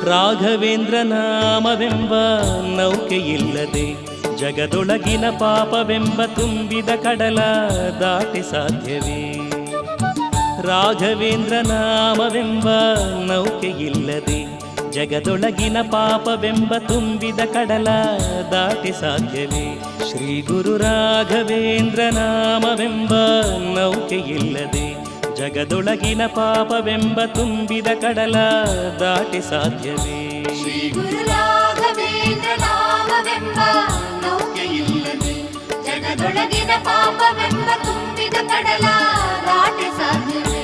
ರಾಘವೇಂದ್ರ ನಾಮವೆಂಬ ನೌಕೆಯಿಲ್ಲದೆ ಜಗದೊಳಗಿನ ಪಾಪವೆಂಬ ತುಂಬಿದ ಕಡಲ ದಾಟಿ ಸಾಧ್ಯವೇ? ರಾಘವೇಂದ್ರ ನಾಮವೆಂಬ ನೌಕೆಯಿಲ್ಲದೆ ಜಗದೊಳಗಿನ ಪಾಪವೆಂಬ ತುಂಬಿದ ಕಡಲ ದಾಟಿ ಸಾಧ್ಯವೇ? ಶ್ರೀ ಗುರು ರಾಘವೇಂದ್ರ ನಾಮವೆಂಬ ನೌಕೆಯಿಲ್ಲದೆ ಜಗದೊಳಗಿನ ಪಾಪವೆಂಬ ತುಂಬಿದ ಕಡಲ ದಾಟಿ ಸಾಧ್ಯವೇ? ಶ್ರೀ ಗುರು ರಾಘವೇಂದ್ರ ನಾಮವೆಂಬ ನೌಕೆಯಿಲ್ಲದೆ ಜಗದೊಳಗಿನ ಪಾಪವೆಂಬ ತುಂಬಿದ ಕಡಲ ದಾಟಿ ಸಾಧ್ಯವೇ?